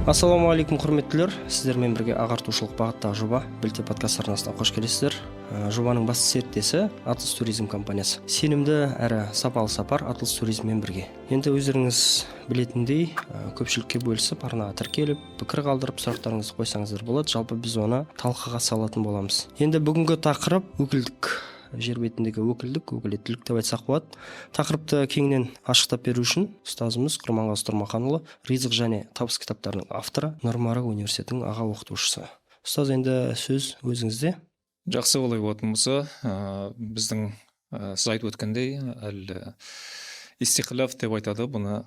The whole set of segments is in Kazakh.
Ассалаумағалейкум құрметтілер, сіздермен бірге ағартушылық бағыттағы жоба Білте подкаст арнасына қош келесіздер. Жобаның басты серіктесі Атлас туризм компаниясы. Сенімді әрі сапалы сапар Атлас туризммен бірге. Енді өздеріңіз білетіндей, көпшілікке бөлісіп, арнаға тіркеліп, пікір қалдырып, сұрақтарыңызды қойсаңыздар болады. Жалпы біз оны талқыға салатын боламыз. Енді бүгінгі тақырып өкілдік. Жер бетіндегі өкілеттілік деп айтсақ болады. Тақырыпты кеңінен ашықтап беру үшін ұстазымыз Құрманғазы Тұрмаханұлы, Ризық және табыс кітаптарының авторы, Нұр-Марак университетінің аға оқытушысы. Ұстаз, енді сөз өзіңізде. Жақсы, олай болатын болса, біздің сіз айтып өткендей истиқлаф деп айтады, бұны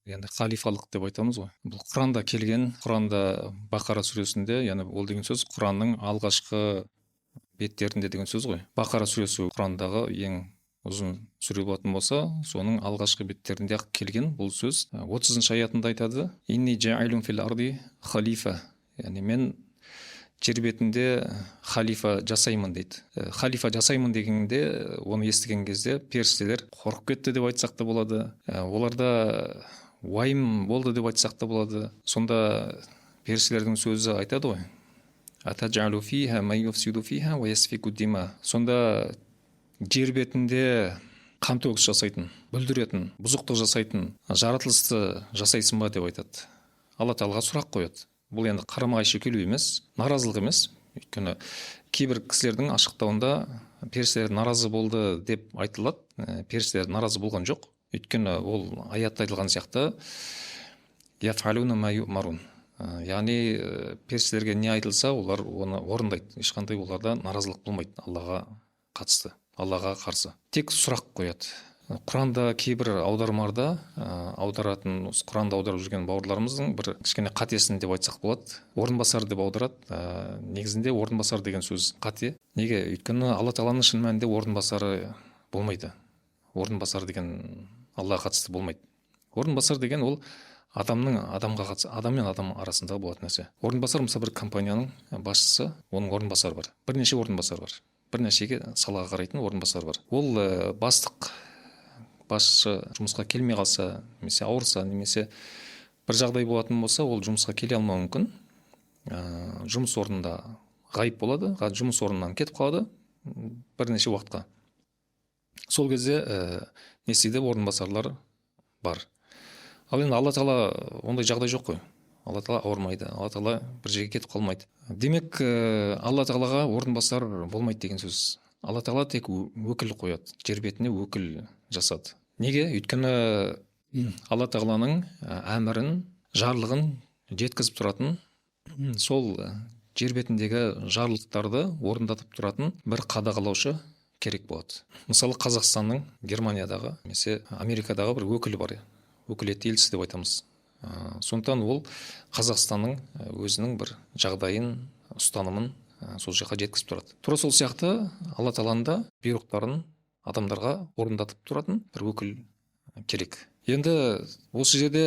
яғни халифалық деп айтамыз ғой. Бұл Құранда келген, Құранда Бақара сүресінде, яғни ол деген сөз Құранның алғашқы беттерінде деген сөз ғой. Бақара сүресі Құрандағы ең ұзын сүре болатын болса, соның алғашқы беттерінде ақ келген бұл сөз 30-шы аятында айтады: «Инни жаилун фил арди халифа». Яғни мен жер бетінде халифа жасаймын дейді. Халифа жасаймын дегенде, оны естіген кезде періштелер қорқып кетті деп айтсақ та болады. Оларда уайым болды деп айтсақ та болады. Сонда періштелердің сөзі айтады ғой: «Атаджалу фиха ман юфсиду фиха ва ясфику дима». Сонда жер бетінде қантөгіс жасайтын, бүлдіретін, бұзықтық жасайтын жаратылысты жасайсың ба деп айтады. Алла Тағалаға сұрақ қояды. Бұл енді қарама-қайшы келу емес, наразылық емес. Өйткені кейбір кісілердің ашықтауында періштелер наразы болды деп айтылады. Періштелер наразы болған жоқ. Өйткені ол аятта айтылған сияқты яфалуна ма юмарун. Яғни періштелерге не айтылса, олар оны орындайды. Ешқандай оларда наразылық болмайды Аллаға қатысты, Аллаға қарсы. Тек сұрақ қояды. Құранда кейбір аудармаларда аударатын, Құранда аударып жүрген бауырларымыздың бір кішкене қатесін деп айтсақ болады. Орынбасар деп аударады. Негізінде орынбасар деген сөз қате. Неге? Өйткені Алла Тағаланың шын мәнінде орынбасары болмайды. Орынбасар деген Аллаға қатысты болмайды. Орынбасар деген ол адам мен адам арасында болатын нәрсе. Орынбасар, мысалы, бір компанияның басшысы, оның орынбасары бар. Бірнеше орынбасар бар. Бірнешеге салаға қарайтын орынбасар бар. Ол басшы жұмысқа келмей қалса, немесе ауырса, немесе бір жағдай болатын болса, ол жұмысқа келе алмауы мүмкін. Жұмыс орнында ғайып болады, жұмыс орнынан кетіп қалады бірнеше уақытқа. Сол кезде не істейді? Орынбасарлар бар. Ал енді Алла Тағала ондай жағдай жоқ қой. Алла Тағала ауырмайды, Алла Тағала бір жерге кетіп қалмайды. Демек, Алла Тағалаға орынбасар болмайды деген сөз. Алла Тағала тек өкіл қояды, жер бетіне өкіл жасады. Неге? Өйткені Алла Тағаланың әмірін, жарлығын жеткізіп тұратын, сол жер бетіндегі жарлықтарды орындатып тұратын бір қадағалаушы керек болады. Мысалы, Қазақстанның Германиядағы, немесе Америкадағы бір өкілі бар. Өкілетті елшісі деп айтамыз. Сондықтан ол Қазақстанның өзінің бір жағдайын, ұстанымын сол жаққа жеткізіп тұрады. Тура сол сияқты Алла Тағаланың да бұйрықтарын адамдарға орындатып тұратын бір өкіл керек. Енді осы жерде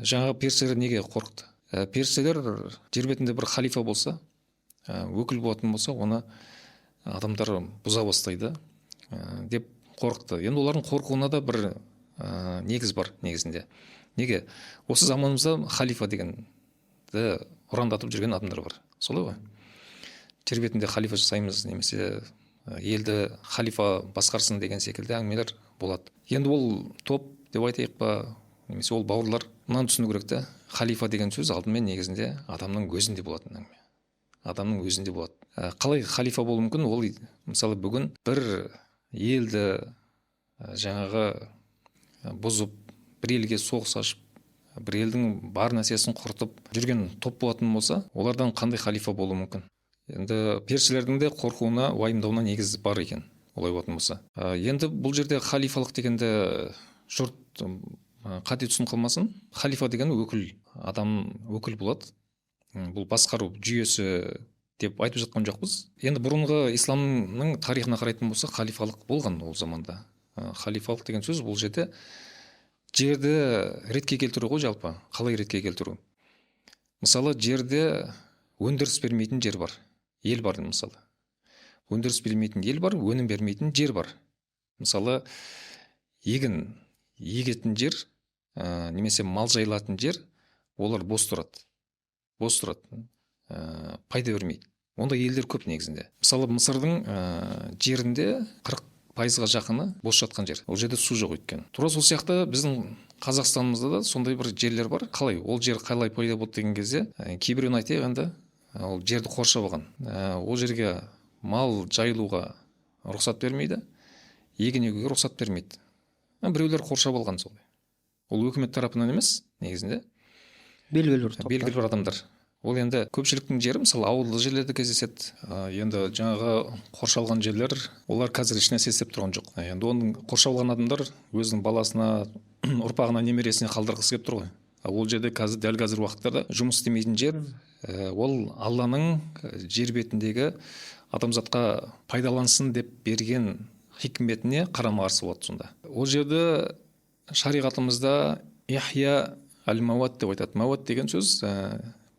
жаңағы періштелер неге қорықты? Періштелер жер бетінде бір халифа болса, өкіл болатын болса, оны адамдар бұза бастайды деп қорықты. Енді олардың қорқуына да бір негіз бар негізінде. Неге? Осы заманымызда халифа дегенді ұрандатып жүрген адамдар бар. Солай ғой? Жер бетінде халифа жасаймыз, немесе елді халифа басқарсын деген секілді әңгімелер болады. Енді ол топ деп айтайық па, немесе ол бауырлар мынаны түсіну керек та: халифа деген сөз алдымен негізінде адамның өзінде болатын әңгіме. Адамның өзінде болады. Қалай халифа болуы мүмкін? Ол мысалы бүгін бір елді жаңағы бұзып, бір елге соғыс ашып, бір елдің бар нәрсесін құртып жүрген топ болатын болса, олардан қандай халифа болуы мүмкін? Енді періштелердің де қорқуына, уайымдауына негіз бар екен, олай болатын болса. Енді бұл жерде халифалық дегенде жұрт қате түсініп қалмасын. Халифа деген өкіл, адам өкіл болады. Бұл басқару жүйесі деп айтып жатқан жоқпыз. Енді бұрынғы исламның тарихына қарайтын болса, халифалық болған ол заманда. Халифалық деген сөз бұл жерде жерді ретке келтіру ғой, жалпы. Қалай ретке келтіру? Мысалы, жерде өндіріс бермейтін жер бар, ел бар мысалы. Өндіріс бермейтін ел бар, өнім бермейтін жер бар. Мысалы, егін егетін жер, немесе мал жайылатын жер, олар бос тұрады, пайда бермейді. Ондай елдер көп негізінде. Мысалы Мысырдың жерінде 40%-ға жақыны бос жатқан жер. Ол жерде су жоқ өйткені. Тура сол сияқты біздің Қазақстанымызда да сондай бір жерлер бар. Қалай? Ол жер қалай пайда болды деген кезде, кейбіреуін айтайық енді, ол жерді қоршап алған. Ол жерге мал жайылуға рұқсат бермейді, егін егуге рұқсат бермейді. Біреулер қоршап алған солай. Ол өкімет тарапынан емес, негізінде. Белгілі бір адамдар. Ол енді көпшіліктің жері, мысалы ауылды жерлерде кездеседі. Енді жаңағы қоршалған жерлер, олар қазір еш нәрсе істеп тұрған жоқ. Енді оның қоршалған адамдар өзінің баласына, ұрпағына, немересіне қалдырғысы келіп тұр ғой. Ол жерде дәл қазір уақыттарда жұмыс істемейтін жер, ол Алланың жер бетіндегі адамзатқа пайдалансын деп берген хикметіне қарама қарсы болады сонда. Ол жерде шариғатымызда ихя аль-мауат деп айтады. Мауат деген сөз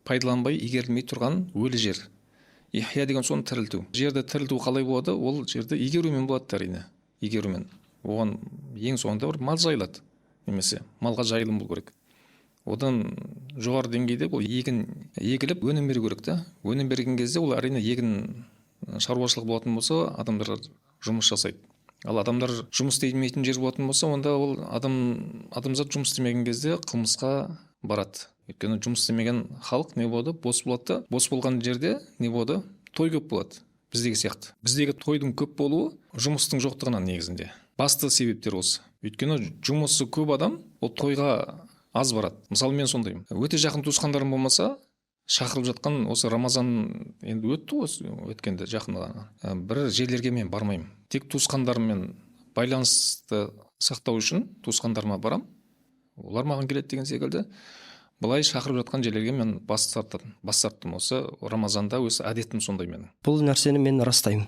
пайдаланбай игерілмей тұрған өлі жер. Ихя деген соны тірілту. Жерді тірілту қалай болады? Ол жерді игерумен болады, әрине. Игерумен. Оған ең соңында бір мал жайылады. Немесе малға жайылым болу керек. Одан жоғары деңгейде бұл егін егіліп өнім беру керек та. Өнім берген кезде ол әрине егін шаруашылық болатын болса, адамдар жұмыс жасайды. Ал адамдар жұмыс істемейтін жер болатын болса, онда ол адамзат жұмыс істемеген кезде қылмысқа барады. Өйткені жұмыс істемеген халық не болады? Бос болады. Бос болған жерде не болады? Той көп болады. Біздегі сияқты. Біздегі тойдың көп болуы жұмыстың жоқтығынан негізінде. Басты себептер осы. Өйткені жұмысы көп адам ол тойға аз барады. Мысалы мен сондаймын. Өте жақын туысқандарым болмаса, шақырып жатқан осы Рамазан енді өтті осы өткенде жақында. Бір жерлерге мен бармаймын. Тек туысқандарыммен байланысты сақтау үшін туысқандарыма барам. Олар маған келеді деген секілді. Былай шақырып жатқан жерлерге мен бас тарттым. Осы Рамазанда өз әдетім сондай менің. Бұл нәрсені мен растаймын.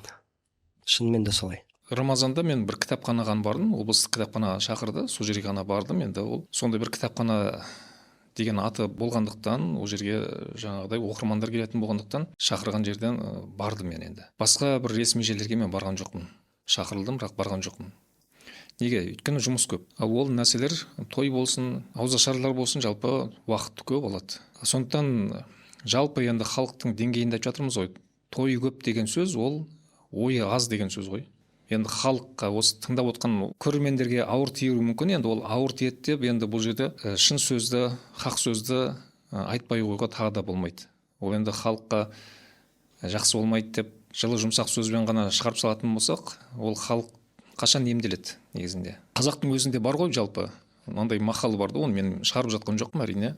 Шынымен де солай. Рамазанда мен бір кітапханаға бардым. Облыстық кітапхана шақырды. Сол жерге ғана бардым. Енді ол сондай бір кітапхана деген аты болғандықтан, ол жерге жаңағыдай оқырмандар келетін болғандықтан шақырған жерден бардым мен енді. Басқа бір ресми жерлерге мен барған жоқпын. Шақырылдым, бірақ барған жоқпын. Неге? Өйткені жұмыс көп. Ал ол нәрселер той болсын, ауызашарлар болсын, жалпы уақытты көп алады. Сондықтан жалпы енді халықтың деңгейінде айтып жатырмыз ғой. Той көп деген сөз, ол ойы аз деген сөз ғой. Енді халыққа, осы тыңдап отқан көрермендерге ауыр тиюі мүмкін. Енді ол ауыр тиеді деп, енді бұл жерде шын сөзді, хақ сөзді айтпай қоюға тағы да болмайды. Ол енді халыққа жақсы болмайды деп жылы жұмсақ сөзбен ғана шығарып салатын болсақ, ол халық қашан емделеді негізінде. Қазақтың өзінде бар ғой жалпы. Мынандай мақал барды, оны мен шығарып жатқан жоқпын, әрине.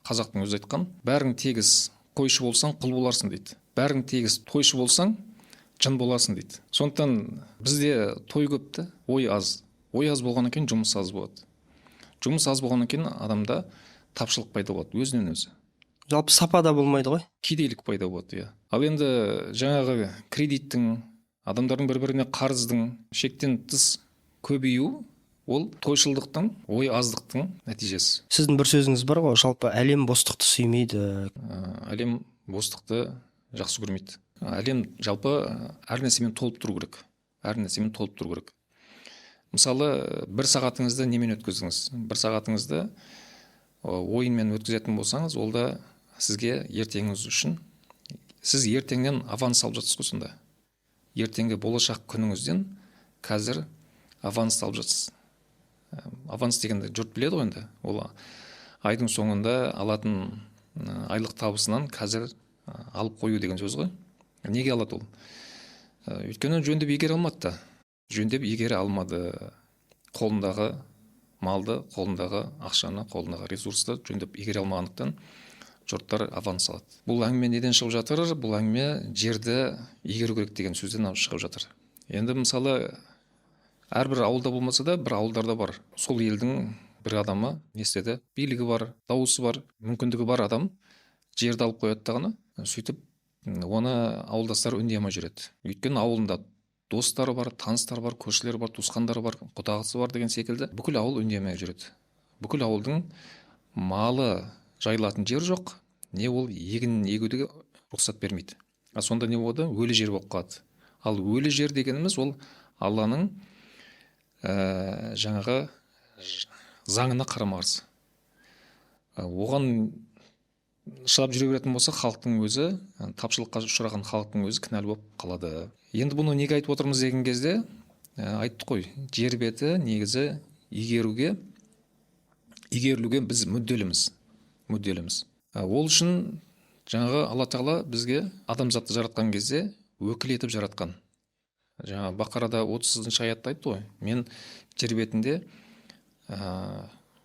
Қазақтың өзі айтқан: бәрің тегіс қойшы болсаң, құл боларсың дейді. Бәрің тегіс тойшы болсаң, жын боласың дейді. Сондықтан бізде той көпті, ой аз. Ой аз болғаннан кейін жұмыс аз болады. Жұмыс аз болғаннан кейін адамда тапшылық пайда болады, өзінен өзі. Жалпы сапада болмайды ғой. Кедейлік пайда болады, иә. Ал енді жаңағы кредиттің, адамдардың бір-біріне қарыздың шектен тыс көбею, ол тойшылдықтың, ой аздықтың нәтижесі. Сіздің бір сөзіңіз бар ғой, жалпы әлем бостықты сүймейді. Әлем бостықты жақсы көрмейді. Әлем жалпы әр нәрсемен толып тұру керек. Мысалы, бір сағатыңызды немен өткіздіңіз? Бір сағатыңызды ойынмен өткізетін болсаңыз, ол да сізге ертеңіңіз үшін, сіз ертеңнен аванс алып жатсыз ғой сонда. Ертеңгі болашақ күніңізден қазір аванс алып жатсыз. Аванс дегенде жұрт біледі ғой енді. Ол айдың соңында алатын айлық табысынан қазір алып қою деген сөз ғой. Неге алады ол? Өйткені жөндеп игере алмады. Қолындағы малды, қолындағы ақшаны, қолындағы ресурсты жөндеп игере алмағандықтан жұрттар аванс алады. Бұл әңгіме неден шығып жатыр? Бұл әңгіме жерді игеру керек деген сөзден шығып жатыр. Енді мысалы, әрбір ауылда болмаса да, бір ауылдарда бар. Сол елдің бір адамы не істеді? Билігі бар, дауысы бар, мүмкіндігі бар адам жерді алып қояды дағыны, сөйтіп оны ауылдастар үндей алмай жүреді. Өйткені ауылында достары бар, таныстары бар, көршілері бар, туысқандары бар, құдағысы бар деген секілді бүкіл ауыл үндей алмай жүреді. Бүкіл ауылдың малы жайылатын жер жоқ, не ол егін егуге рұқсат бермейді. Сонда не болады? Өлі жер болып қалады. Ал өлі жер дегеніміз ол Алланың жаңағы заңына қарама қарсы. оған шыдап жүре беретін болса, халықтың өзі, тапшылыққа ұшыраған халықтың өзі кінәлі болып қалады. Енді бұны неге айтып отырмыз деген кезде, айттық қой, жер беті негізі игерілуге біз мүдделіміз. Ол үшін жаңағы Алла Тағала бізге адамзатты жаратқан кезде өкіл етіп жаратқан. Жаңа Бақарада 30-шы аятта айтты ғой, мен жер бетінде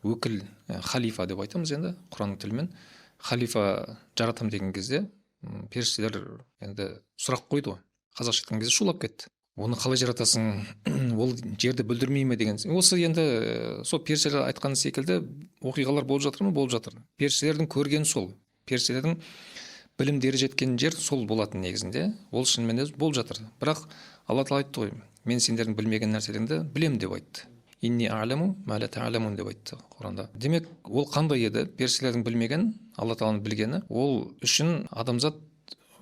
өкіл, халифа деп айтамыз енді Құранның тілімен. Халифа жаратам деген кезде періштелер енді сұрақ қойды ғой. Қазақша айтқан кезде шулап кетті. Оны қалай жаратасың, ол жерді бүлдірмей ме деген. Осы енді сол періштелер айтқан секілді оқиғалар болып жатыр ма? Болып жатыр. Періштелердің көргені сол. Періштелердің білімдері жеткен жер сол болатын негізінде. Ол шынымен де болып жатыр. Бірақ Алла Тағала айтты ғой, мен сендердің білмеген нәрселеріңді білем деп айтты. Инни а'ламу ма ла та'ламун деп айтты Құранда. Демек, ол қандай еді? Періштелердің білмеген, Алла Тағаланың білгені. Ол үшін адамзат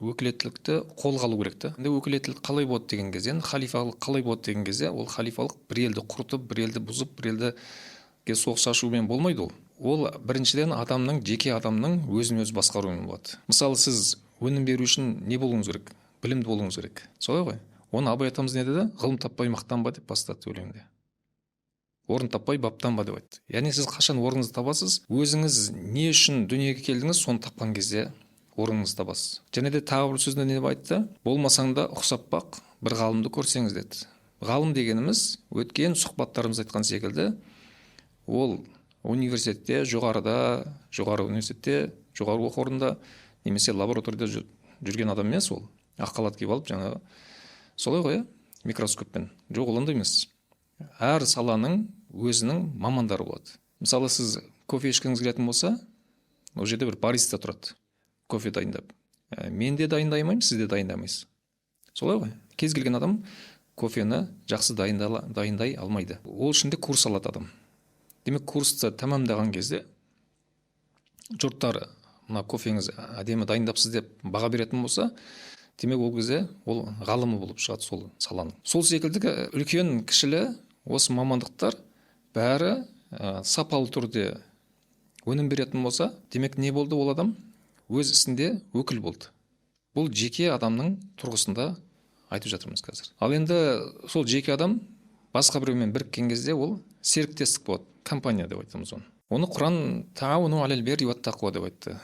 өкілеттілікті қолға алу керек та. Өкілеттілік қалай болады деген кезде, халифалық қалай болады деген кезде, ол халифалық бір елді құртып, бір елді бұзып, бір елді соғыс ашумен болмайды ол. Ол біріншіден жеке адамның өзін өзі басқаруымен болады. Мысалы, сіз өнім беру үшін не болуыңыз керек? Білімді болуыңыз керек. Солай ғой? Оны Абай атамыз не деді? Ғылым таппай мақтанба деп бастады өлеңде. Орын таппай баптанба деп айтты. Яғни сіз қашан орныңызды табасыз, өзіңіз не үшін дүниеге келдіңіз, соны тапқан кезде орныңызды табасыз. Және де тағы бір сөзінде не айтты? Болмасаң да ұқсап бақ, бір ғалымды көрсеңіз деді. Ғалым дегеніміз өткен сұхбаттарымыз айтқан секілді, ол университетте, жоғары университетте, жоғары оқу орнында немесе лабораторияда жүрген адам емес, ол ақ халат киіп алып жаңағы солай ғой, микроскоппен. Жоқ, ол ондай емес. Әр саланың өзінің мамандары болады. Мысалы, сіз кофе ішкіңіз келетін болса, ол жерде бір бариста тұрады, кофе дайындап. Мен де дайындаймын, сіз де дайындамайсыз. Солай ғой. Кез келген адам кофені жақсы дайындай алмайды. Ол үшін де курс алады адам. Демек, курсты тамамдаған кезде жұрттар мына кофеңіз әдемі дайындапсыз деп баға беретін болса, демек ол кезде ол ғалымы болып шығады сол саланың. Сол секілді үлкен кішілі осы мамандықтар бәрі сапалы түрде өнім беретін болса, демек не болды? Ол адам өз ісінде өкіл болды. Бұл жеке адамның тұрғысында айтып жатырмыз қазір. Ал енді сол жеке адам басқа біреумен біріккен кезде ол серіктестік болады, компания деп айтамыз оны. Оны Құран тауну алал бирри уат тақуа деп айтты.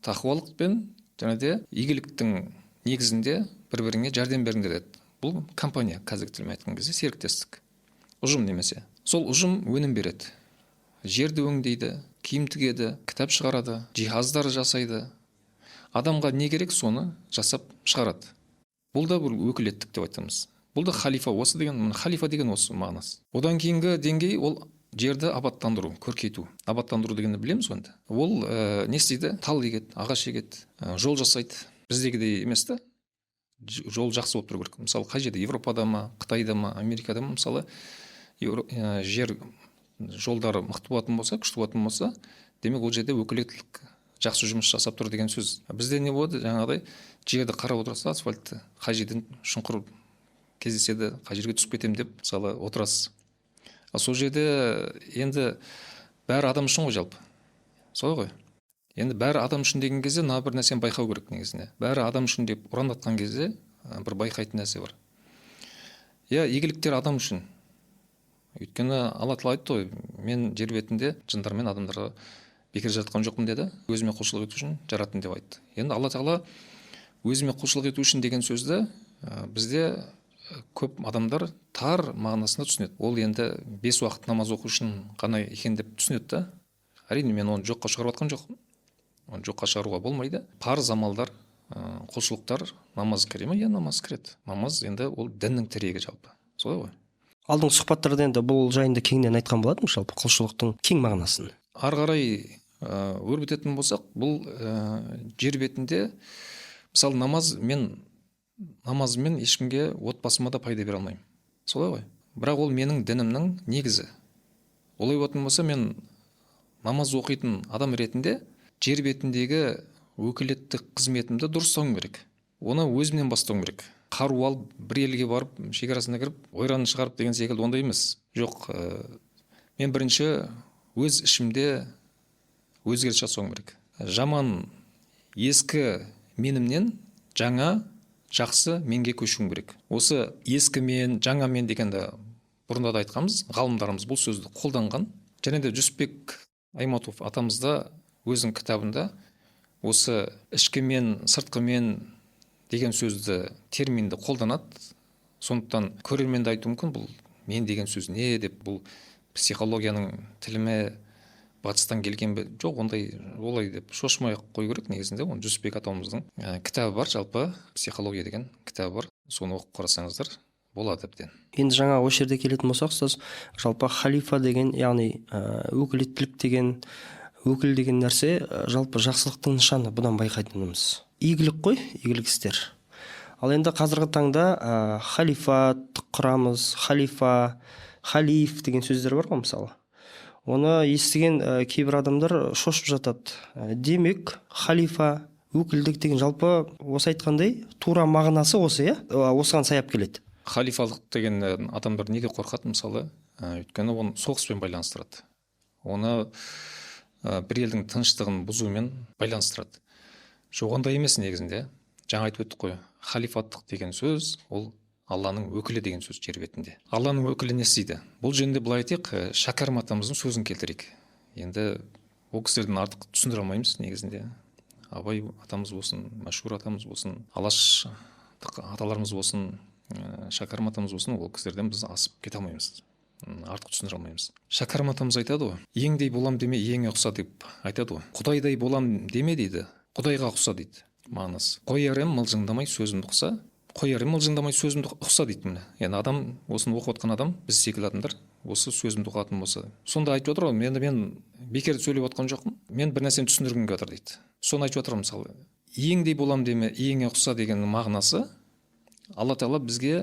Тақуалық пен және де игіліктің негізінде бір-біріңе жәрдем беріңдер деді. Бұл компания, қазіргі тілмен айтқан кезде серіктестік. Ұжым немесе. Сол ұжым өнім береді. Жерді өңдейді, киім тігеді, кітап шығарады, жиһаздар жасайды. Адамға не керек, соны жасап шығарады. Бұл да бір өкілеттік деп айтамыз. Бұл да халифа, осы деген, халифа деген осы мағынасы. Одан кейінгі деңгей ол жерді абаттандыру, көркейту. Абаттандыру дегенді білеміз онда. Ол не істейді? Тал егеді, ағаш егеді, жол жасайды. Біздегідей емес та. Жол жақсы болып тұру керек. Мысалы, қай жерде? Европада ма, Қытайда ма, Америкада ма, мысалы, жер жолдары мықты болатын болса, күшті болатын болса, демек ол жерде өкілеттілік жақсы жұмыс жасап тұр деген сөз. Бізде не болады? Жаңағыдай жерді қарап отырса, асфальтты қай жерден шұңқыр кездеседі, қай жерге түсіп кетем деп мысалы отырасыз. Сол жерде енді бәрі адам үшін ғой жалпы. Солай ғой. Енді бәрі адам үшін деген кезде мына бір нәрсені байқау керек негізінде. Бәрі адам үшін деп ұрандатқан кезде бір байқайтын нәрсе бар. Игіліктер адам үшін. Өйткені Алла Тағала айтты ғой, мен жер бетінде жындар мен адамдарға бекер жаратқан жоқпын деді, өзіме құлшылық ету үшін жараттым деп айтты. Енді Алла Тағала өзіме құлшылық ету үшін деген сөзді бізде көп адамдар тар мағынасында түсінеді. Ол енді 5 уақыт намаз оқу үшін ғана екен деп түсінеді да. Әрине, мен оны жоққа шығарып жатқан жоқпын. Оны жоққа шығаруға болмайды. Парыз амалдар, құлшылықтар, намаз кіре ме? Намаз кіреді. Намаз енді ол діннің тірегі жалпы. Солай ғой. Алдыңғы сұхбаттарда енді бұл жайында кеңінен айтқан болатын, жалпы құлшылықтың кең мағынасын. Ары қарай өрбітетін болсақ, бұл жер бетінде мысалы намазымен ешкімге отбасыма да пайда бере алмаймын. Солай ғой. Бірақ ол менің дінімнің негізі. Олай болатын болса, мен намаз оқитын адам ретінде жер бетіндегі өкілеттік қызметімді дұрыс ұстауым керек. Оны өзімнен бастауым керек. Қару алып, бір елге барып, шекарасына кіріп, ойранын шығарып деген секілді ондай емес. Жоқ, мен бірінші өз ішімде өзгеріс жасауым керек. Жаман ескі менімнен жаңа жақсы менге көшуім керек. Осы ескі мен, жаңа мен дегенді бұрында да айтқанбыз, ғалымдарымыз бұл сөзді қолданған. Және де Жүсіпбек Аймауытов атамыз да өзінің кітабында осы ішкі мен, сыртқы мен деген сөзді, терминді қолданады. Сондықтан көрерменде айтуы мүмкін, бұл мен деген сөз не деп, бұл психологияның тіліме батыстан келген бе? Жоқ, олай деп шошымай қою керек. Негізінде оны Жүсіпбек атамыздың кітабы бар, жалпы психология деген кітабы бар. Соны оқып қарасаңыздар болады әбден. Енді жаңа осы жерде келетін болсақ, ұстаз, жалпы халифа деген, яғни өкілеттілік деген, өкіл деген нәрсе жалпы жақсылықтың нышаны, бұдан байқайтынымыз. Игілік қой, игілік істер. Ал енді қазіргі таңда халифат құрамыз, халифа, халиф деген сөздер бар ғой мысалы. Оны естіген кейбір адамдар шошып жатады. Демек, халифа, өкілдік деген жалпы осы айтқандай тура мағынасы осы, осыған саяп келеді. Халифалық деген адамдар неге қорқады мысалы? Өйткені оны соғыспен байланыстырады. Оны бір елдің тыныштығын бұзумен байланыстырады. Жоқ, ондай емес негізінде. Жаңа айтып өттік қой. Халифаттық деген сөз ол Алланың өкілі деген сөз жер бетінде. Алланың өкілі не істейді? Бұл жөнінде былай айтайық, Шәкәрім атамыздың сөзін келтірейік. Енді ол кісілерден артық түсіндіре алмаймыз негізінде. Абай атамыз болсын, Мәшһүр атамыз болсын, Алаш аталарымыз болсын, Шәкәрім атамыз болсын, ол кісілерден біз асып кете алмаймыз. Артық түсіндіре алмаймыз. Шәкәрім атамыз айтады ғой, еңдей болам деме, еңе ұқса деп айтады ғой. Құдайдай болам деме дейді, Құдайға ұқса дейді. Мағынасы. Қояр ем мылжыңдамай сөзімді ұқса, қояр ем мылжыңдамай сөзімді ұқса дейді міне. Яғни адам, осыны оқып отқан адам, біз секілді адамдар осы сөзімді ұқатын болса. Сонда айтып отыр ғой, мен бекер сөйлеп отқан жоқпын. Мен бір нәрсені түсіндіргім келіп отыр дейді. Соны айтып отыр мысалы. Еңдей болам деме, еңе ұқса деген мағынасы Алла Тағала бізге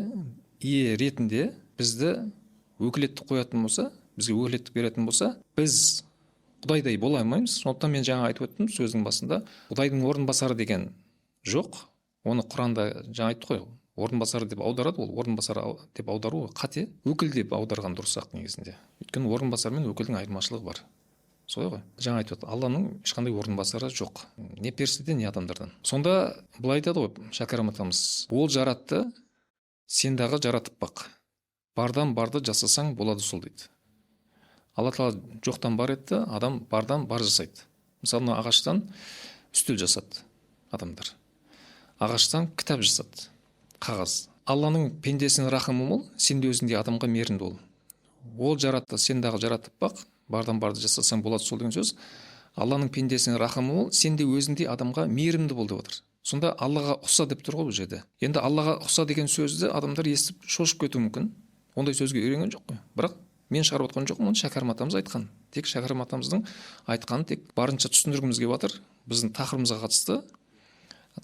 ие ретінде бізді өкілеттік қоятын болса, бізге өкілеттік беретін болса, біз Құдайдай бола алмаймыз. Сондықтан мен жаңа айтып өттім сөздің басында, Құдайдың орынбасары деген жоқ. Оны Құранда жаңа айтты ғой, орынбасары деп аударады, ол орынбасары деп аудару қате, өкіл деп аударған дұрыс-ақ негізінде. Өйткені орынбасар мен өкілдің айырмашылығы бар. Солай ғой. Жаңа айтып өтті, Алланың ешқандай орынбасары жоқ. Не періштеден, не адамдардан. Сонда былай айтады ғой Шәкәрім атамыз, ол жаратты, сен дағы жаратып бақ. Бардан барды жасасаң болады сол дейді. Алла Тағала жоқтан бар етті, адам бардан бар жасайды. Мысалы, ағаштан үстел жасады адамдар. Ағаштан кітап жасады, қағаз. Алланың пендесінің рахымы мол, сен де өзіңде адамға мейірімді бол. Ол жаратты, сен дағы жаратып бақ, бардан барды жасасаң болады сол деген сөз. Алланың пендесінің рахымы мол, сен де өзіңде адамға мейірімді бол деп отыр. Сонда Аллаға ұқса деп тұр ғой бұл жерде. Енді Аллаға ұқса деген сөзді адамдар естіп шошып кетуі мүмкін. Ондай сөзге үйренген жоқ қой. Бірақ мен шығарып отқан жоқпын, оны Шәкәрім атамыз айтқан. Тек Шәкәрім атамыздың айтқанын тек барынша түсіндіргіміз келіп жатыр. Біздің тақырыбымызға қатысты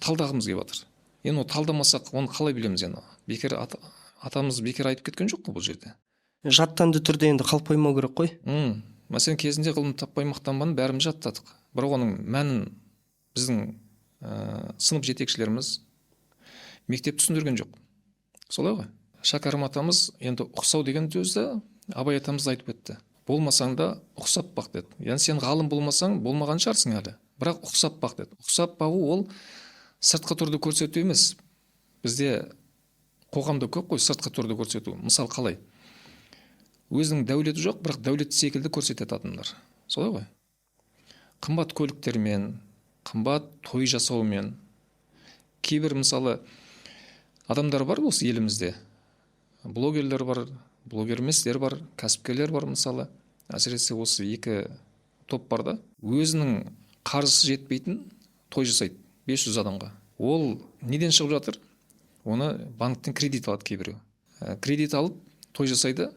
талдағымыз келіп жатыр. Енді оны талдамасақ, оны қалай білеміз енді? Бекер атамыз бекер айтып кеткен жоқ қой бұл жерде. Жаттанды түрде енді қалып қоймау керек қой. Мәселен, кезінде ғылым таппай мақтанбаны бәріміз жаттадық. Бірақ оның мәнін біздің сынып жетекшілеріміз мектеп түсіндірген жоқ. Солай ғой. Шәкәрім атамыз енді ұқсау деген сөзді Абай атамыз айтып өтті. Болмасаң да ұқсап бақ деді. Яғни сен ғалым болмасаң, болмаған шығарсың әлі. Бірақ ұқсап бақ деді. Ұқсап бағу ол сыртқы түрді көрсету емес. Бізде қоғамда көп қой сыртқы түрді көрсету. Мысалы қалай? Өзінің дәулеті жоқ, бірақ дәулетті секілді көрсетеді адамдар. Солай ғой. Қымбат көліктермен, қымбат той жасаумен. Кейбір мысалы адамдар бар осы елімізде. Блогерлер бар, блогер еместер бар, кәсіпкерлер бар мысалы. Әсіресе осы екі топ бар да. Өзінің қаржысы жетпейтін той жасайды 500 адамға. Ол неден шығып жатыр? Оны банктен кредит алады кейбіреу. Кредит алып той жасайды.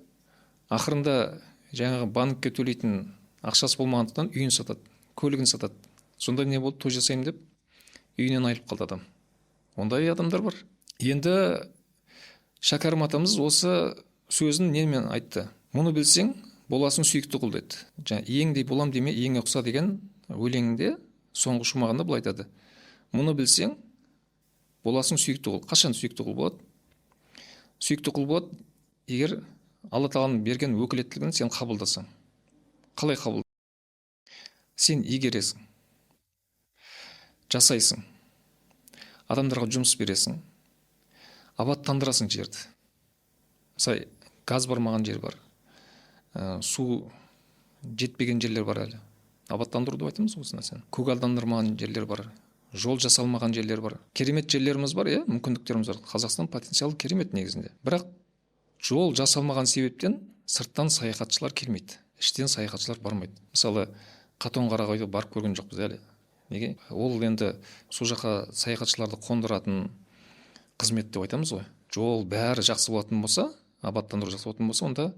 Ақырында жаңағы банкке төлейтін ақшасы болмағандықтан үйін сатады, көлігін сатады. Сонда не болды? Той жасаймын деп үйінен айырылып қалды адам. Ондай адамдар бар. Енді Шәкәрім атамыз осы сөзін немен айтты? Мұны білсең, боласың сүйікті құл деді. Жаңа еңдей болам деме, еңе ұқса деген өлеңінде соңғы шумағында былай айтады. Мұны білсең, боласың сүйікті құл. Қашан сүйікті құл болады? Сүйікті құл болады, егер Алла Тағаланың берген өкілеттілігін сен қабылдасаң. Қалай қабылдасаң? сен игересің, жасайсың, адамдарға жұмыс бересің, абаттандырасың жерді. Мысалы, газ бармаған жер бар, су жетпеген жерлер бар әлі. Абаттандыру деп айтамыз осы нәрсені. Көгалдандырмаған жерлер бар, жол жасалмаған жерлер бар. Керемет жерлеріміз бар, мүмкіндіктеріміз бар. Қазақстан потенциалы керемет негізінде. Бірақ жол жасалмаған себептен сырттан саяхатшылар келмейді, іштен саяхатшылар бармайды. Мысалы, Қатон-Қарағайға барып көрген жоқпыз әлі. Неге? Ол енді сол жаққа саяхатшыларды қондыратын қызмет деп айтамыз ғой. Жол бәрі жақсы болатын болса, абаттандыру жақсы болатын болса, онда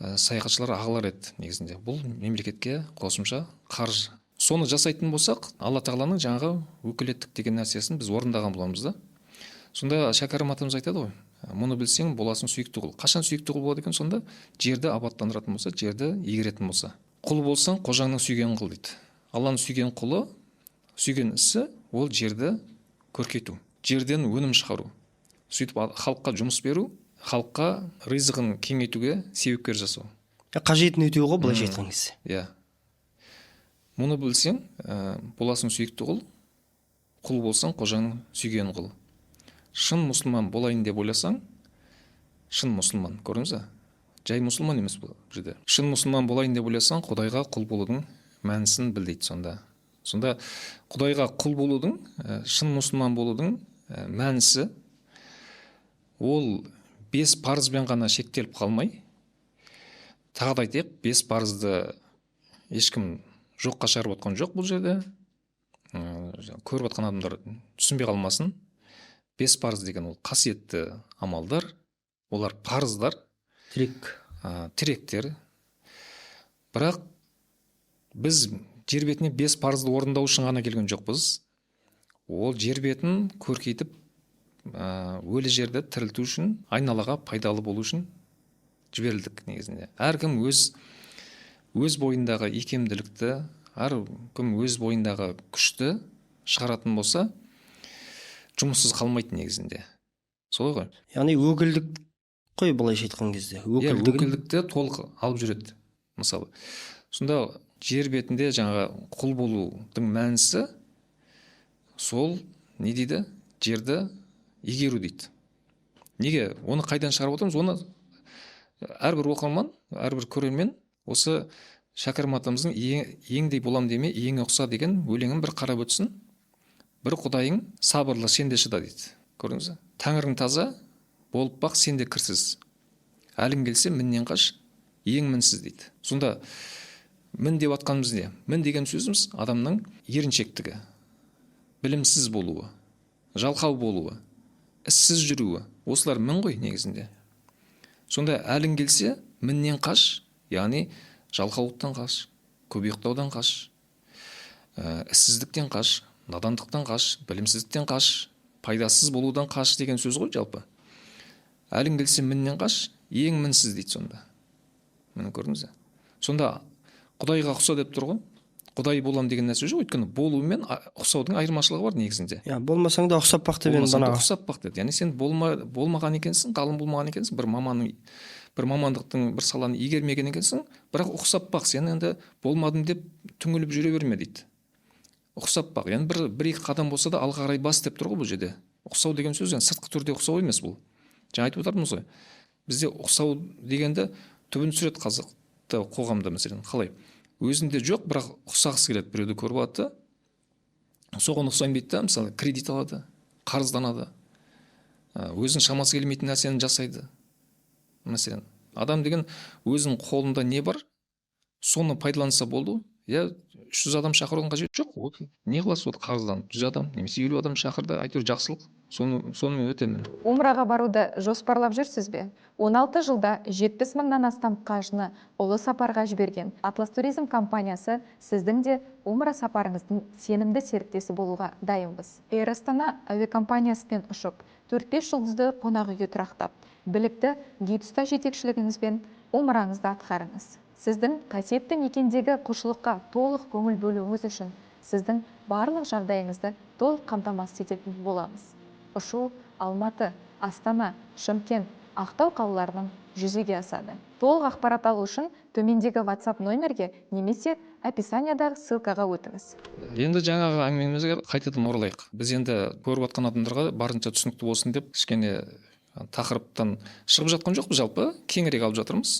саяхатшылар ағылар еді негізінде. Бұл мемлекетке қосымша қаржы. Соны жасайтын болсақ, Алла тағаланың жаңағы өкілеттік деген нәрсесін біз орындаған боламыз да. Сонда Шәкәрім атамыз айтады ғой, мұны білсең боласың сүйікті құл. Қашан сүйікті құл болады екен? Сонда жерді абаттандыратын болса, жерді игеретін болса. Құл болсаң, қожаңның сүйген қыл дейді. Алланың сүйген құлы, сүйген ісі ол жерді көркейту, жерден өнім шығару, сөйтіп халыққа жұмыс беру, халыққа ризығын кеңейтуге себепкер жасау. Қажетін өтеу ғой, былайша айтқан кезде. Иә. Мұны білсең, боласың сүйікті құл, құл болсаң, қожаңның сүйген құл. Шын мұсылман болайын деп ойласаң, шын мұсылман, көрдіңіз бе? Жай мұсылман емес бұл жерде. Шын мұсылман болайын деп ойласаң, Құдайға құл болудың мәнісін біл дейді сонда. Сонда Құдайға құл болудың, шын мұсылман болудың мәнісі ол 5 парызбен ғана шектеліп қалмай, тағы да айтайық, 5 парызды ешкім жоққа шығарып отқан жоқ бұл жерде. Көріп отқан адамдар түсінбей қалмасын. 5 парыз деген ол қасиетті амалдар, олар парыздар, тіректер. Бірақ біз жер бетіне 5 парызды орындау үшін ғана келген жоқпыз. Ол жер бетін көркейтіп, өлі жерді тірілту үшін, айналаға пайдалы болу үшін жіберілдік негізінде. Әркім өз бойындағы икемділікті, әркім өз бойындағы күшті шығаратын болса, жұмыссыз қалмайды негізінде. Солай ғой. Яғни өкілдік қой, былайша айтқан кезде. Өкілдікті толық алып жүреді. Мысалы, сонда жер бетінде жаңа құл болудың мәнісі сол не дейді? Жерді игеру дейді. Неге? Оны қайдан шығарып отырмыз? Оны әрбір оқырман, әрбір көрермен осы Шәкәрім атамыздың еңдей болам деме, ең ұқса деген өлеңін бір қарап өтсін. Бір Құдайың сабырлы, сен де шыда дейді. Көрдіңіз бе? Тәңірің таза, болып бақ, сен де кірсіз. Әлің келсе міннен қаш, ең мінсіз дейді. Сонда мін деп атқанымыз не? Мін деген сөзіміз адамның еріншектігі, білімсіз болуы, жалқау болуы, іссіз жүруі. Осылар мін ғой негізінде. Сонда әлің келсе міннен қаш, яғни жалқаулықтан қаш, көп ұйықтаудан қаш, іссіздіктен қаш, надандықтан қаш, білімсіздіктен қаш, пайдасыз болудан қаш деген сөз ғой жалпы. Әлің келсе міннен қаш, ең мінсіз дейді сонда. Мені көрдіңіз бе? Сонда Құдайға ұқса деп тұр ғой. Құдай болам деген нәрсе жоқ, өйткені болу мен ұқсаудың айырмашылығы бар негізінде. Болмасаң да ұқсап бақ деп енді ұқсап бақ деді. Яғни сен болмаған екенсің, ғалым болмаған екенсің, бір мамандықтың бір саланы игермеген екенсің, бірақ ұқсап бақ, сен енді болмадым деп түңіліп жүре берме дейді. Ұқсап бақ, яғни бір-екі қадам болса да алға қарай бас деп тұр ғой бұл жерде. Ұқсау деген сөз, сыртқы түрде ұқсау емес бұл. Жаңа айтып отырмыз ғой. Бізде ұқсау дегенді түбін түсіреді қазақты қоғамда, мәселен, қалай? Өзінде жоқ, бірақ ұқсағысы келеді, біреуді көріп алады, соған ұқсайын дейді, мысалы, кредит алады, қарызданады, өзінің шамасы келмейтін нәрсені жасайды. Мәселен, адам деген өзінің қолында не бар, соны пайдаланса болды. 300 адам шақырудың қажеті жоқ. Не қыласыз, қарызданып 100 адам немесе 50 адам шақырды, әйтеуір жақсылық. Сонымен өтемін. Умраға баруды жоспарлап жүрсіз бе? 16 жылда 70 мыңнан астам қажыны ұлы сапарға жіберген Атлас Туризм компаниясы сіздің де умра сапарыңыздың сенімді серіктесі болуға дайынбыз. Эйр Астана әуе компаниясымен ұшып, 4-5 жұлдызды қонақ үйге тұрақтап, білікті гид-ұста жетекшілігіңізбен умраңызды атқарыңыз. Сіздің қасиетті мекендегі құлшылыққа толық көңіл бөлуіңіз үшін сіздің барлық жағдайыңызды толық қамтамасыз ететін боламыз. Ұшу Алматы, Астана, Шымкент, Ақтау қалаларының жүзеге асады. Толық ақпарат алу үшін төмендегі WhatsApp номерге немесе описаниядағы ссылкаға өтіңіз. Енді жаңағы әңгімемізге қайтадан оралайық. Біз енді көріп жатқан адамдарға барынша түсінікті болсын деп кішкене тақырыптан шығып жатқан жоқпыз, жалпы кеңірек алып жатырмыз.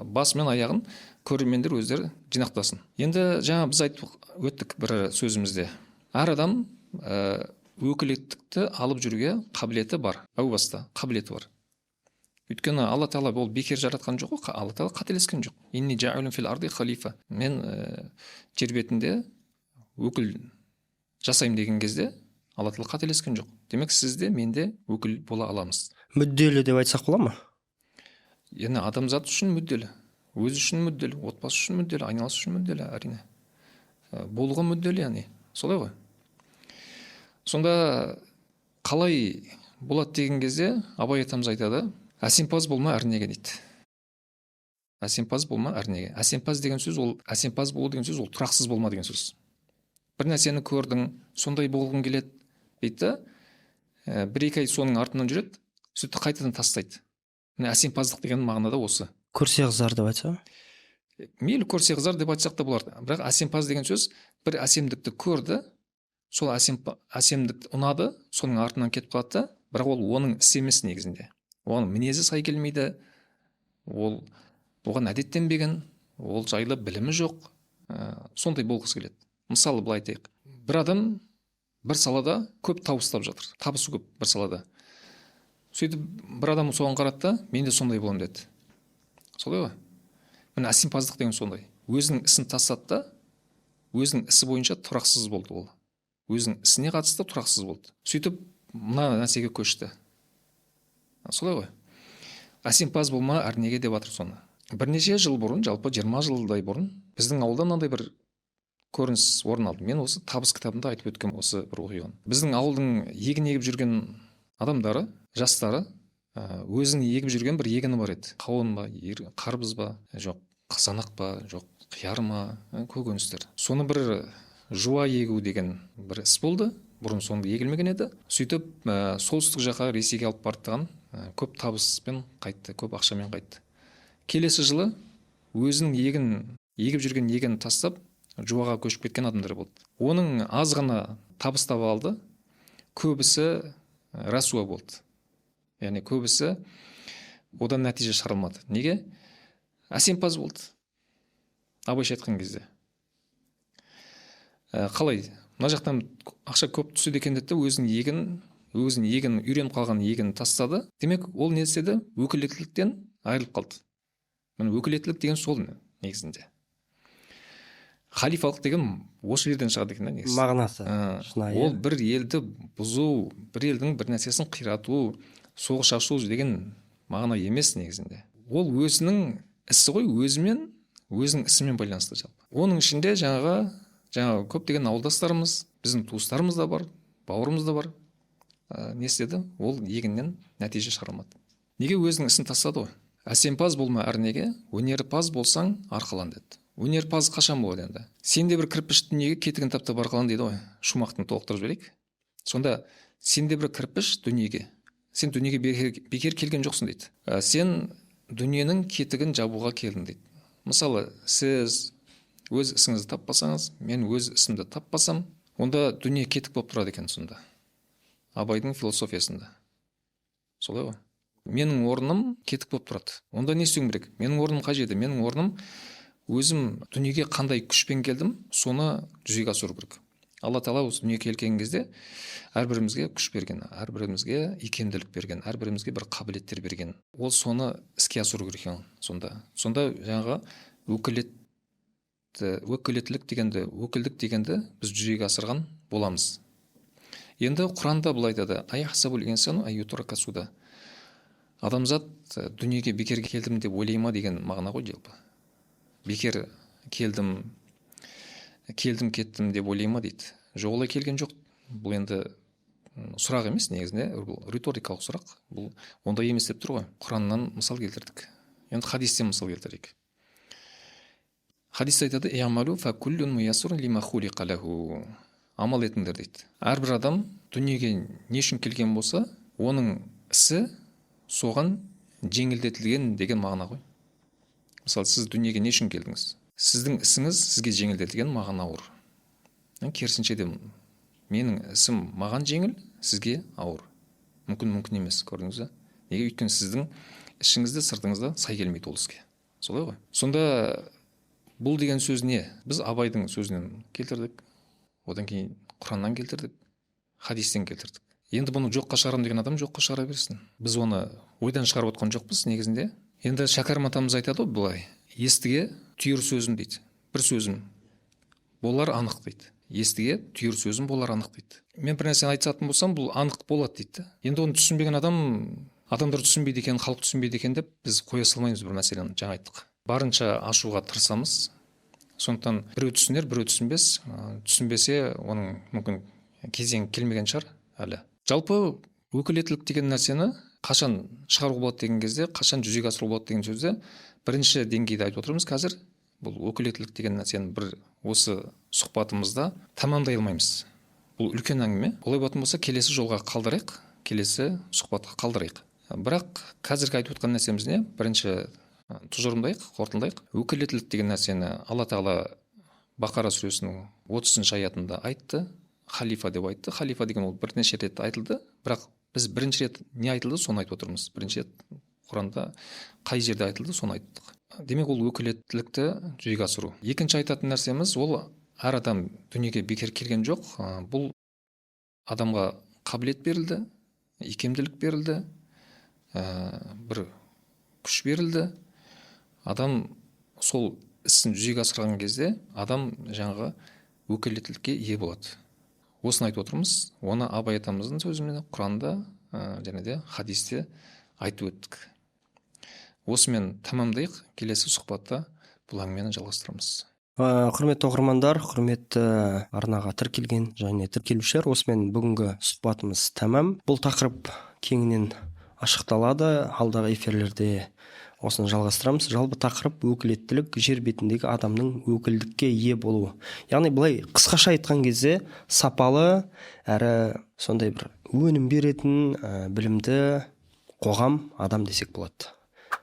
Басы мен аяғын көрермендер өздері жинақтасын. Енді жаңа біз айтып өттік бір сөзімізде. Әр адам өкілеттікті алып жүруге қабілеті бар. Әу баста қабілеті бар. Өйткені Алла Тағала ол бекер жаратқан жоқ қой, Алла Тағала қателескен жоқ. Инни жаилун фил арди халифа. Мен жер бетінде өкіл жасаймын деген кезде Алла Тағала қателескен жоқ. Демек сіз де мен де өкіл бола аламыз. Мүдделі деп айтсақ бола ма? Яғни адамзат үшін мүдделі, өзі үшін мүдделі, отбасы үшін мүдделі, айналасы үшін мүдделі, әрине. Болуға мүдделі, яғни. Солай ғой. Сонда қалай болады деген кезде Абай атамыз айтады, әсемпаз болма әрнеге дейді. Әсемпаз болма әрнеге. Әсемпаз деген сөз, ол әсемпаз болу деген сөз, ол тұрақсыз болма деген сөз. Бір нәрсені көрдің, сондай болғың келеді дейді, бір-екі ай соның артынан жүреді, сөйтіп қайтадан тастайды. Міне әсемпаздық деген мағынада осы. Көрсе қызар деп айтса? Мейлі көрсе қызар деп айтсақ та болады. Бірақ әсемпаз деген сөз, бір әсемдікті көрді, сол әсемдік ұнады, соның артынан кетіп қалады, бірақ ол оның ісі емес негізінде. Оған мінезі сай келмейді, оған әдеттенбеген, ол жайлы білімі жоқ, сондай болғысы келеді. Мысалы былай айтайық, бір адам бір салада көп табыс тауып жатыр, табысы көп бір салада. Сөйтіп бір адам соған қарады да, мен де сондай боламын деді. Солай ғой? Міне әсемпаздық деген сондай. Өзінің ісін тастады да, өзінің ісі бойынша тұрақсыз болды ол. Өзінің ісіне қатысты тұрақсыз болды. Сөйтіп мына нәрсеге көшті. Солай ғой. Әсемпаз болма әрнеге деп жатыр соны. Бірнеше жыл бұрын, жалпы 20 жылдай бұрын, біздің ауылда мынандай бір көрініс орын алды. Мен осы табыс кітабында айтып өткен осы бір оқиғаны. Біздің ауылдың егін егіп жүрген адамдары, жастары, өзінің егіп жүрген бір егіні бар еді. Қауын ба, қарбыз ба, жоқ қызанақ па, жоқ қияр ма, көкөністер. Соны бір жуа егу деген бір іс болды. Бұрын соңды егілмеген еді. Сөйтіп, солтүстік жаққа Ресейге алып бардыған көп табыспен қайтты, көп ақшамен қайтты. Келесі жылы өзінің егіп жүрген егін тастап, жуаға көшіп кеткен адамдар болды. Оның аз ғана табыс таба алды, көбісі расуа болды. Яғни көбісі одан нәтиже шығарылмады. Неге? Әсемпаз болды. Абайша айтқан кезде. Қалай? Мына жақтан ақша көп түседі екен деді, өзінің егін үйреніп қалған егін тастады. Демек, ол не істеді? Өкілеттіліктен айырылып қалды. Міне өкілеттілік деген сол негізінде. Халифалық деген осы жерден шығады екен негізі. Мағынасы. Ол бір елді бұзу, бір елдің бір нәрсесін қирату, соғыс ашу деген мағына емес негізінде. Ол өзінің ісі ғой, өзінің ісімен байланысты жалпы. Оның ішінде жаңағы көптеген ауылдастарымыз, біздің туыстарымыз да бар, бауырымыз да бар. Не істеді? Ол егіннен нәтиже шығармады. Неге өзінің ісін тастады ғой? Әсемпаз болма әрнеге, өнерпаз болсаң арқалан деді. Өнерпаз қашан болады енді? Сенде бір кірпіш дүниеге кетігін таптап арқалан дейді ғой. Шумақтың толықтырып жіберейік. Сонда сенде бір кірпіш дүниеге, сен дүниеге бекер келген жоқсың дейді. Сен дүниенің кетігін жабуға келдің дейді. Мысалы, сіз өз ісіңізді таппасаңыз, мен өз ісімді таппасам, онда дүние кетік болып тұрады екен сонда. Абайдың философиясында. Солай ғой. Менің орным кетік болып тұрады. Онда не істеуім керек? Менің орным қай жерде? Менің орным өзім дүниеге қандай күшпен келдім, соны жүзеге асыру керек. Алла Тағала осы дүниеге келген кезде әрбірімізге күш берген, әрбірімізге икемділік берген, әрбірімізге бір қабілеттер берген. Ол соны іске асыру керек екен сонда. Сонда жаңағы өкілеттілік дегенді, өкілдік дегенді біз жүзеге асырған боламыз. Енді Құранда былай айтады: аяхсабул инсану аютрака суда. Адамзат дүниеге бекер келдім деп ойлайма деген мағына ғой жалпы. Бекер келдім кеттім деп ойлайма дейді. Жоқ, олай келген жоқ. Бұл енді сұрақ емес негізінде, бұл риторикалық сұрақ. Бұл ондай емес деп тұр ғой. Құраннан мысал келтірдік. Енді хадистен мысал келтірейік. Хадис айтады: "Ямалу фа куллун муяссарун лима хулиқа лаху." Амал етіңдер дейді. Әрбір адам дүниеге не үшін келген болса, оның ісі соған жеңілдетілген деген мағына ғой. Мысалы, сіз дүниеге не үшін келдіңіз? сіздің ісіңіз сізге жеңілдетілген, маған ауыр. Керісінше де менің ісім маған жеңіл, сізге ауыр. Мүмкін емес, көрдіңіз бе? Неге? Өйткені сіздің ішіңізде, сыртыңызда сай келмейді ол іске. Солай ғой. Сонда бұл деген сөз не? Біз Абайдың сөзінен келтірдік, одан кейін Құраннан келтірдік, хадистен келтірдік. Енді бұны жоққа шығарам деген адам жоққа шығара берсін. Біз оны ойдан шығарып отқан жоқпыз негізінде. Енді Шәкәрім атамыз айтады ғой былай: естіге түйір сөзім дейді. Бір сөзім болар анық дейді. Естіге түйір сөзім болар анық дейді. Мен бір нәрсені айтатын болсам, бұл анық болады дейді. Енді оны түсінбеген адамдар түсінбейді екен, халық түсінбейді екен деп біз қоя салмаймыз бір мәселені. Жаңа айттық. Барынша ашуға тырысамыз. Сондықтан біреу түсінер, біреу түсінбес. Түсінбесе, оның мүмкін кезең келмеген шығар әлі. Жалпы өкілеттілік деген нәрсені қашан шығаруға болады деген кезде, қашан жүзеге асыруға болады деген сөзде бірінші деңгейде айтып отырмыз қазір. Бұл өкілеттілік деген нәрсені бір осы сұхбатымызда тамамдай алмаймыз. Бұл үлкен әңгіме. Олай болатын болса, келесі жолға қалдырайық, келесі сұхбатқа қалдырайық. Бірақ қазіргі айтып отқан нәрсеміз не? Бірінші тұжырымдайық, қорытындылайық. Өкілеттілік деген нәрсені Алла Тағала Бақара сүресінің 30-шы аятында айтты. Халифа деп айтты. Халифа деген ол бірнеше рет айтылды, бірақ біз бірінші рет не айтылды, соны айтып отырмыз. Бірінші рет Құранда қай жерде айтылды, соны айттық. Демек, ол өкілеттілікті жүзеге асыру. Екінші айтатын нәрсеміз, ол әр адам дүниеге бекер келген жоқ. Бұл адамға қабілет берілді, икемділік берілді, бір күш берілді. Адам сол ісін жүзеге асырған кезде адам жаңағы өкілеттілікке ие болады. Осыны айтып отырмыз. Оны Абай атамыздың сөзімен, Құранда және де хадисте айтып өттік. Осымен тамамдайық. Келесі сұхбатта бұл әңгімені жалғастырамыз. Құрметті оқырмандар, құрметті арнаға тіркелген және тіркелушілер, осымен бүгінгі сұхбатымыз тамам. Бұл тақырып кеңінен ашықталады. Алдағы эфирлерде осыны жалғастырамыз. Жалпы тақырып өкілеттілік, жер бетіндегі адамның өкілдікке ие болуы. Яғни былай қысқаша айтқан кезде сапалы әрі сондай бір өнім беретін білімді қоғам, адам десек болады.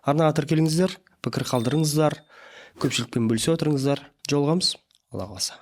Арнаға тіркеліңіздер, пікір қалдырыңыздар, көпшілікпен бөлісе отырыңыздар. Жолығамыз. Алла қаласа.